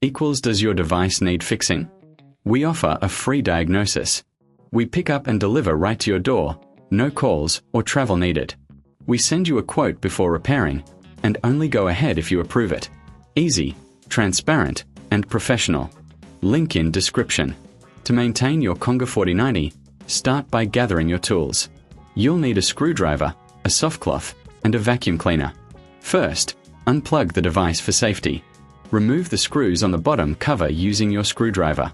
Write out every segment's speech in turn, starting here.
equals does your device need fixing? We offer a free diagnosis. We pick up and deliver right to your door, no calls or travel needed. We send you a quote before repairing, and only go ahead if you approve it. Easy, transparent, and professional. Link in description. To maintain your Conga 4090, start by gathering your tools. You'll need a screwdriver, a soft cloth, and a vacuum cleaner. First, unplug the device for safety. Remove the screws on the bottom cover using your screwdriver.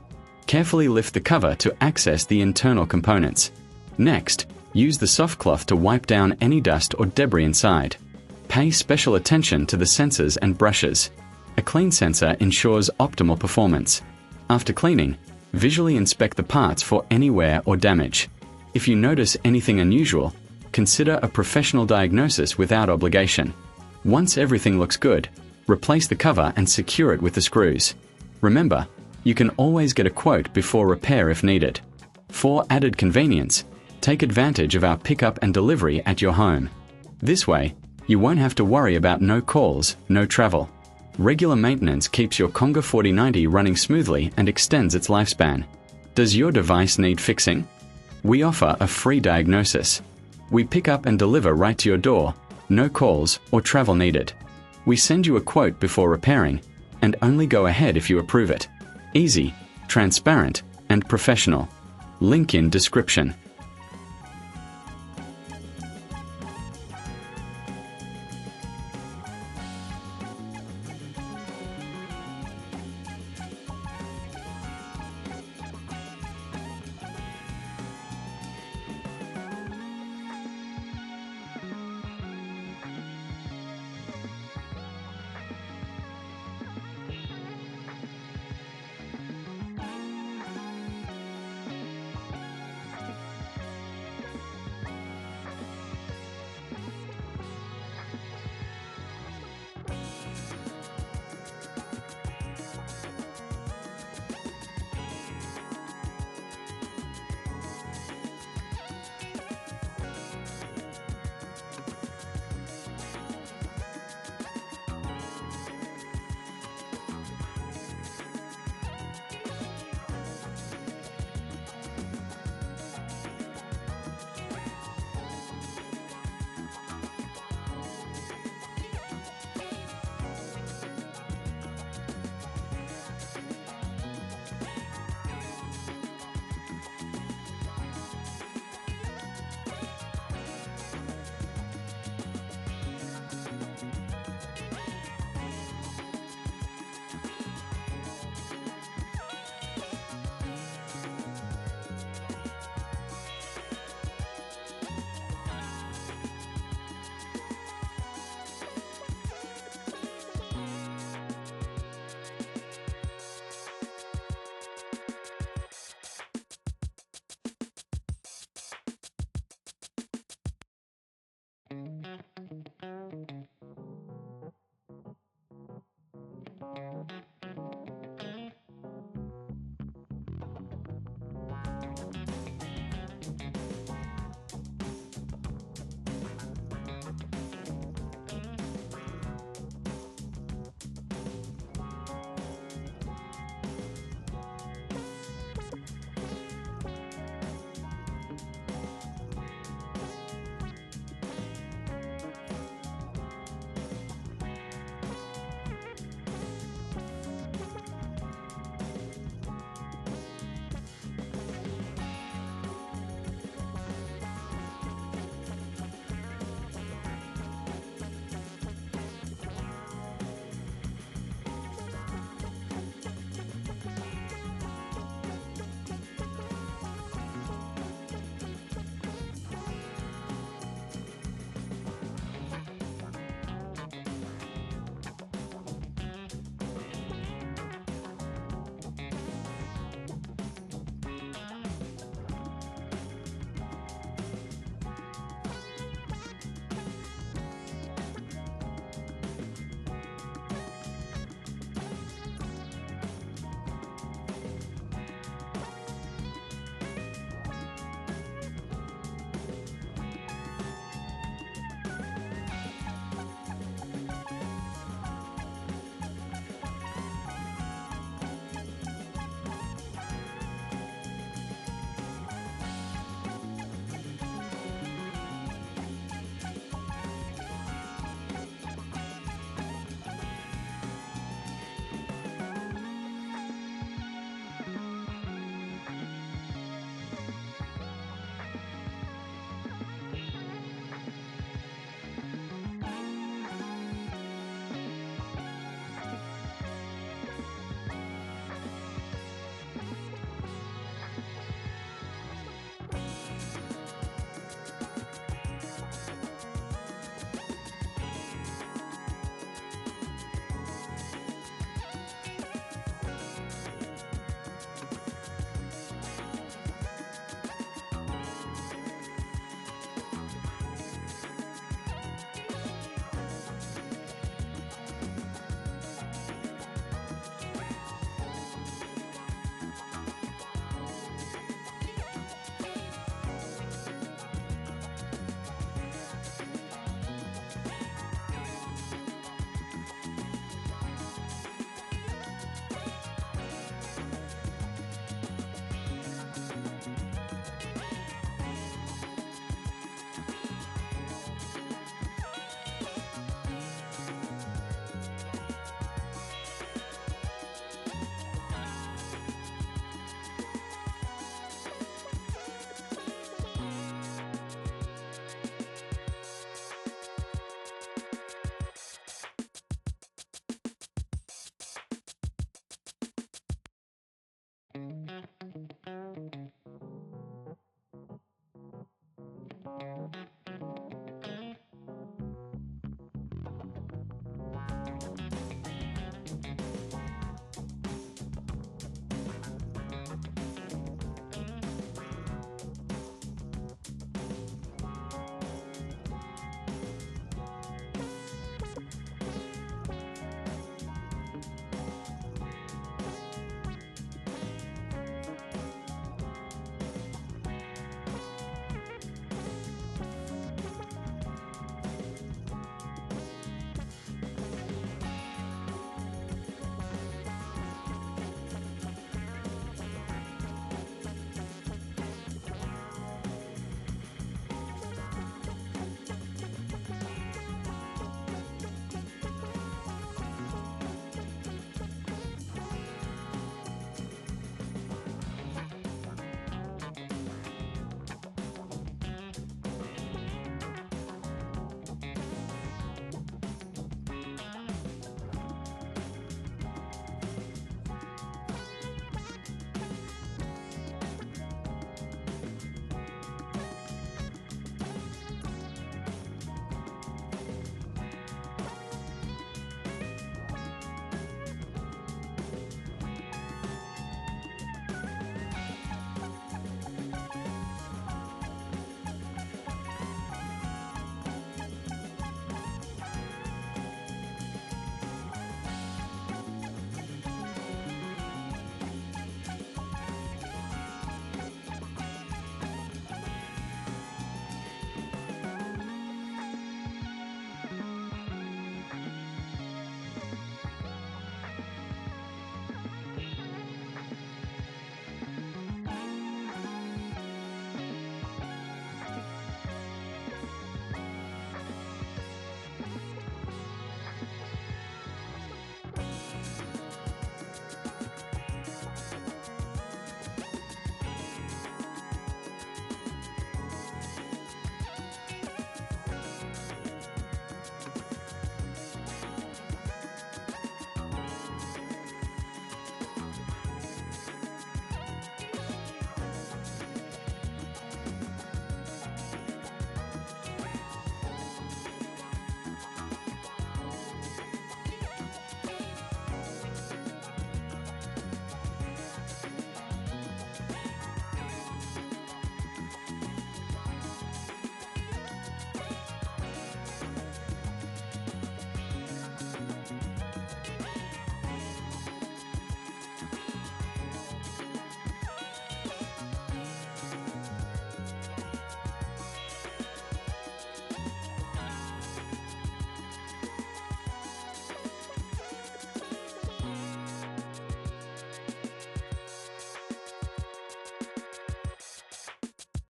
Carefully lift the cover to access the internal components. Next, use the soft cloth to wipe down any dust or debris inside. Pay special attention to the sensors and brushes. A clean sensor ensures optimal performance. After cleaning, visually inspect the parts for any wear or damage. If you notice anything unusual, consider a professional diagnosis without obligation. Once everything looks good, replace the cover and secure it with the screws. Remember, you can always get a quote before repair if needed. For added convenience, take advantage of our pickup and delivery at your home. This way, you won't have to worry about no calls, no travel. Regular maintenance keeps your Conga 4090 running smoothly and extends its lifespan. Does your device need fixing? We offer a free diagnosis. We pick up and deliver right to your door, no calls or travel needed. We send you a quote before repairing, and only go ahead if you approve it. Easy, transparent, and professional. Link in description.